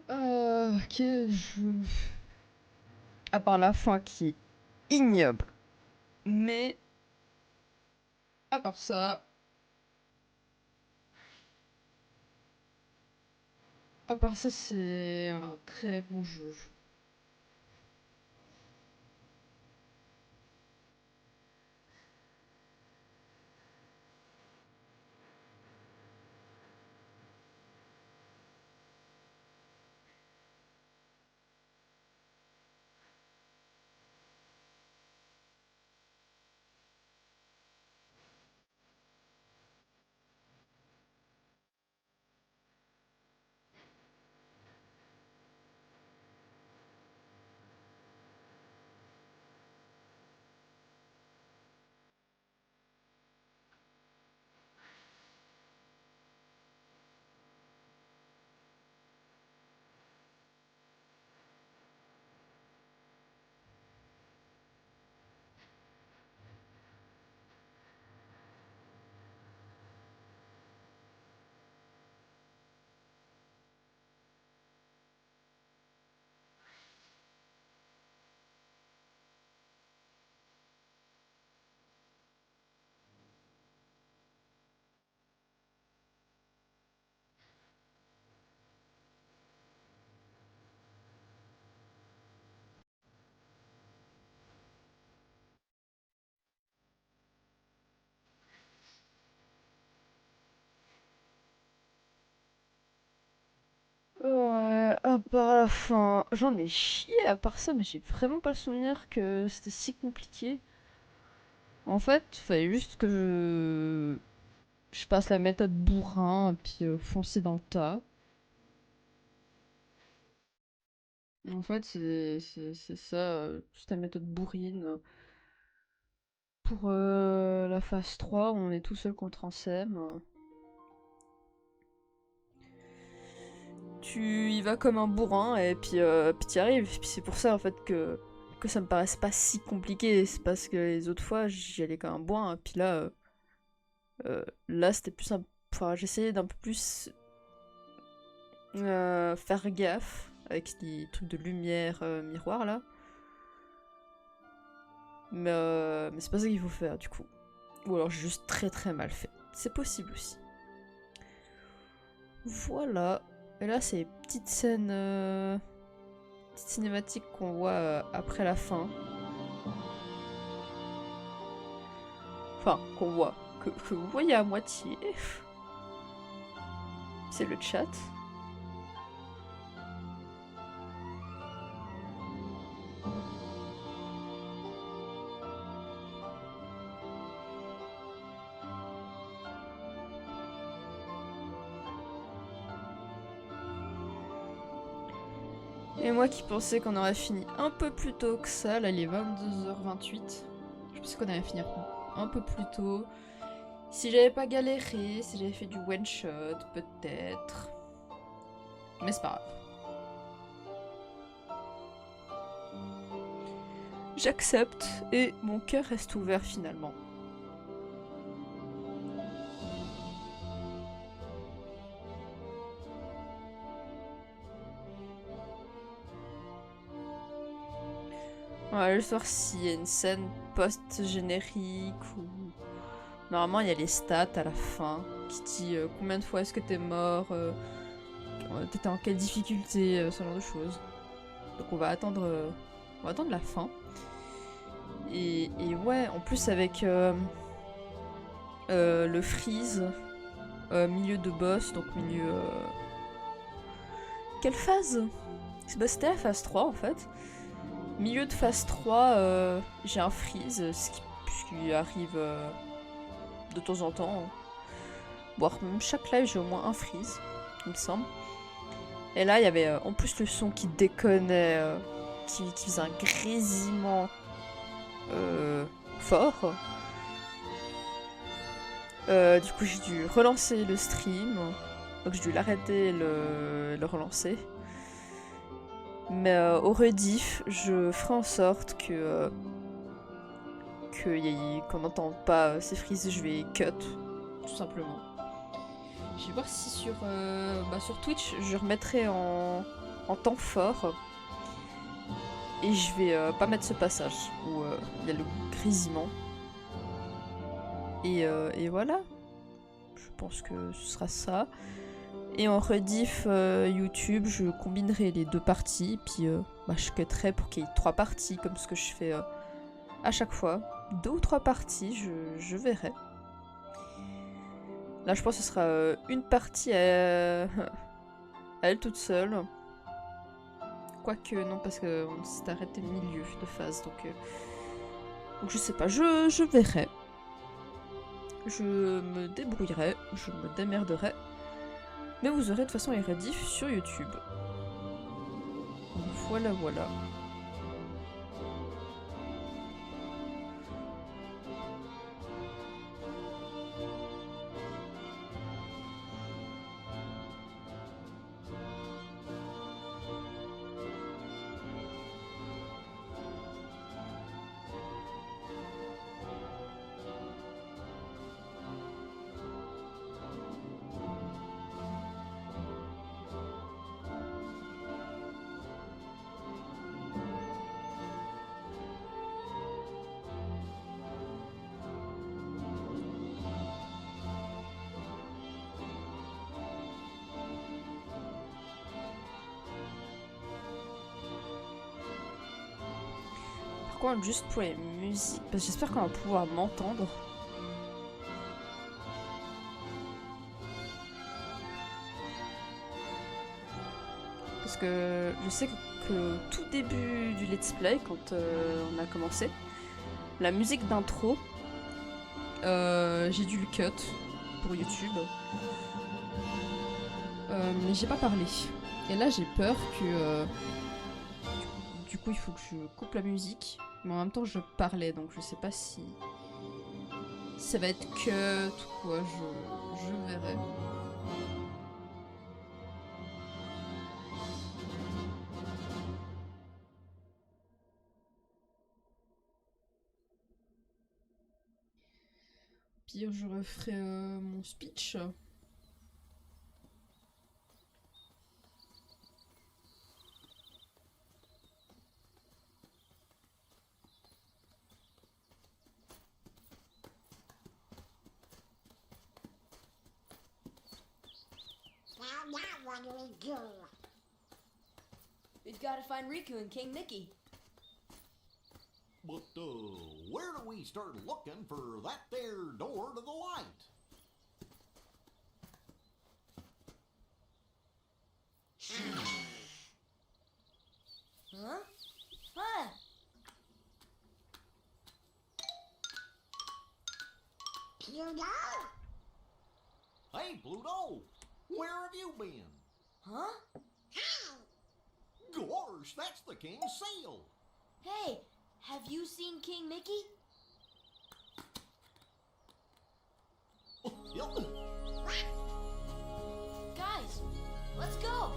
Ok, je... À part la fin qui est ignoble. Mais... À part ça... À part ça, c'est un très bon jeu. Ouais, à part la fin, j'en ai chié à part ça, mais j'ai vraiment pas le souvenir que c'était si compliqué. En fait, fallait juste que je passe la méthode bourrin, puis foncer dans le tas. En fait, c'est ça, juste la méthode bourrine. Pour la phase 3, on est tout seul contre un SEM. Tu y vas comme un bourrin et puis t'y arrives. Puis c'est pour ça en fait que ça me paraissait pas si compliqué. C'est parce que les autres fois j'y allais comme un bourrin. Puis là c'était plus un... Enfin, j'essayais d'un peu plus faire gaffe avec les trucs de lumière miroir là. Mais c'est pas ça qu'il faut faire du coup. Ou alors j'ai juste très très mal fait. C'est possible aussi. Voilà. Et là, c'est les petites scènes petites cinématiques qu'on voit après la fin. Enfin, qu'on voit. Que vous voyez à moitié. C'est le chat. Et moi qui pensais qu'on aurait fini un peu plus tôt que ça, là il est 22h28. Je pensais qu'on allait finir un peu plus tôt. Si j'avais pas galéré, si j'avais fait du one shot, peut-être. Mais c'est pas grave. J'accepte et mon cœur reste ouvert finalement. On va juste voir s'il y a une scène post-générique ou... Normalement, il y a les stats à la fin qui dit combien de fois est-ce que t'es mort, t'étais en quelle difficulté, ce genre de choses. Donc on va attendre la fin. Et ouais, en plus avec le freeze, milieu de boss, donc milieu... Quelle phase? Bah, c'était la phase 3 en fait. Milieu de phase 3, j'ai un freeze, ce qui arrive de temps en temps. Voire même chaque live, j'ai au moins un freeze, il me semble. Et là, il y avait en plus le son qui déconnait, qui faisait un grésillement fort. Du coup, j'ai dû relancer le stream. Donc j'ai dû l'arrêter et le relancer. Mais au rediff, je ferai en sorte qu'on n'entende pas ces frises, je vais cut, tout simplement. Je vais voir si sur Twitch, je remettrai en en temps fort. Et je vais pas mettre ce passage où il y a le grésillement. Et voilà. Je pense que ce sera ça. Et en rediff YouTube, je combinerai les 2 parties. Puis je cutterai pour qu'il y ait 3 parties, comme ce que je fais à chaque fois. 2 ou 3 parties, je verrai. Là, je pense que ce sera une partie à elle toute seule. Quoique, non, parce qu'on s'est arrêté au milieu de phase. Donc je sais pas, je verrai. Je me débrouillerai, je me démerderai. Mais vous aurez de toute façon les rediffs sur YouTube. Voilà, voilà. Par contre, juste pour les musiques, parce que j'espère qu'on va pouvoir m'entendre. Parce que je sais que tout début du let's play, quand on a commencé, la musique d'intro, j'ai dû le cut pour YouTube. Mais j'ai pas parlé. Et là, j'ai peur que... du coup, il faut que je coupe la musique. Mais en même temps, je parlais, donc je sais pas si... ça va être cut ou quoi, je verrai. Pire, je referai mon speech. What do we do? We've got to find Riku and King Mickey. But, where do we start looking for that there door to the light? Huh? Huh? Pluto? Hey, Pluto! Where have you been? Huh? Gosh, that's the king's seal! Hey, have you seen King Mickey? Guys, let's go!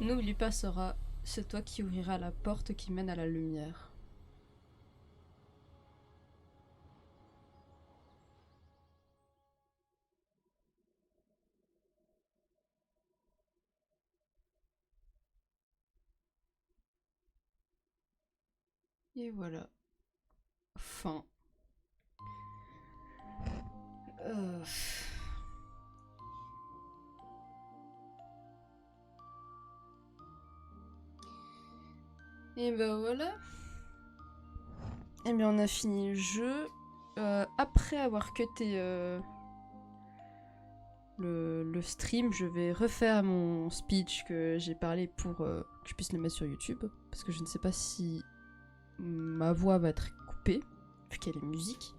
N'oublie pas, Sora, c'est toi qui ouvriras la porte qui mène à la lumière. Et voilà. Fin. Et ben voilà. Et bien on a fini le jeu. Après avoir cuté le stream, je vais refaire mon speech que j'ai parlé pour que je puisse le mettre sur YouTube. Parce que je ne sais pas si ma voix va être coupée, vu qu'elle est musique.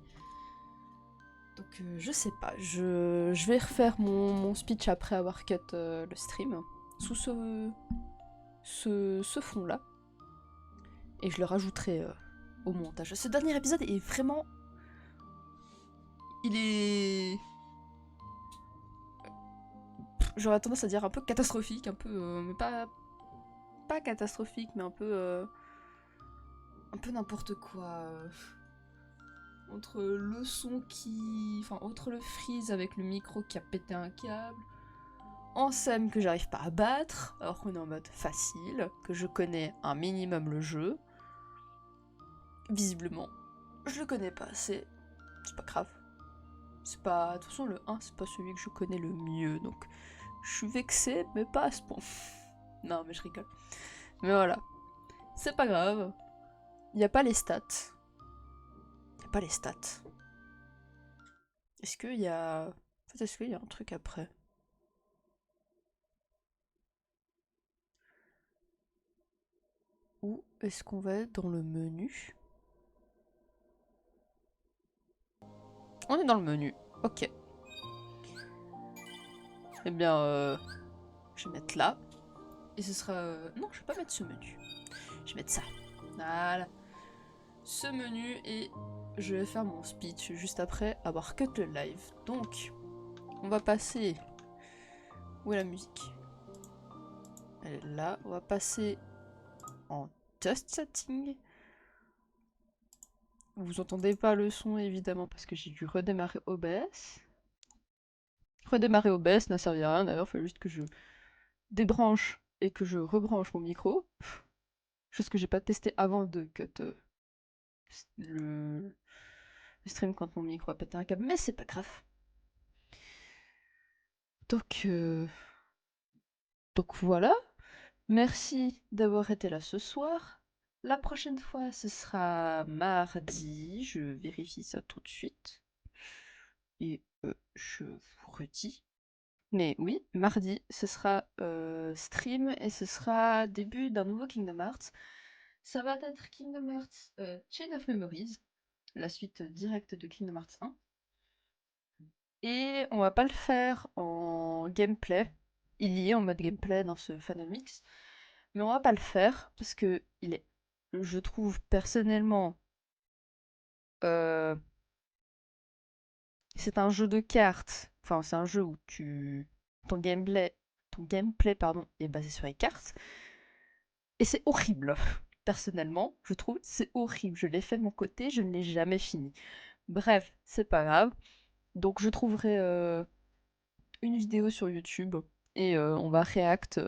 Donc je sais pas, je vais refaire mon speech après avoir cut le stream, sous ce fond-là. Et je le rajouterai au montage. Ce dernier épisode est vraiment... Il est... J'aurais tendance à dire un peu catastrophique, un peu... mais pas catastrophique, mais un peu n'importe quoi. Entre le son qui... Enfin, entre le freeze avec le micro qui a pété un câble, Ansem que j'arrive pas à battre, alors qu'on est en mode facile, que je connais un minimum le jeu. Visiblement, je le connais pas assez. C'est pas grave. C'est pas... De toute façon, le 1, c'est pas celui que je connais le mieux, donc... Je suis vexée, mais pas à ce point. Non, mais je rigole. Mais voilà. C'est pas grave. Y a pas les stats. Y a pas les stats. Est-ce qu'il y a... En fait, est-ce qu'il y a un truc après? Où est-ce qu'on va être dans le menu? On est dans le menu. Ok. Eh bien, je vais mettre là. Et ce sera... Non, je vais pas mettre ce menu. Je vais mettre ça. Voilà. Ce menu et je vais faire mon speech juste après avoir cut le live. Donc, on va passer... Où est la musique? Elle est là. On va passer en Just Setting. Vous entendez pas le son évidemment parce que j'ai dû redémarrer OBS. Redémarrer OBS n'a servi à rien d'ailleurs, il faut juste que je débranche et que je rebranche mon micro. Chose que j'ai pas testé avant de cut le stream quand mon micro a pété un câble, mais c'est pas grave. Donc voilà. Merci d'avoir été là ce soir. La prochaine fois, ce sera mardi. Je vérifie ça tout de suite. Et je vous redis. Mais oui, mardi, ce sera stream et ce sera début d'un nouveau Kingdom Hearts. Ça va être Kingdom Hearts Chain of Memories, la suite directe de Kingdom Hearts 1. Et on va pas le faire en gameplay. Il y est en mode gameplay dans ce Phanomix. Mais on va pas le faire parce que il est, je trouve personnellement, c'est un jeu de cartes. Enfin, c'est un jeu où ton gameplay pardon, est basé sur les cartes. Et c'est horrible. Personnellement, je trouve c'est horrible. Je l'ai fait de mon côté, je ne l'ai jamais fini. Bref, c'est pas grave. Donc je trouverai une vidéo sur YouTube et on va react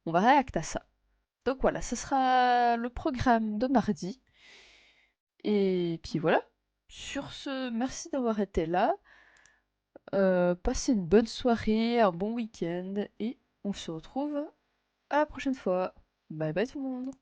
à ça. Donc voilà, ce sera le programme de mardi. Et puis voilà. Sur ce, merci d'avoir été là. Passez une bonne soirée, un bon week-end et on se retrouve à la prochaine fois. Bye bye tout le monde.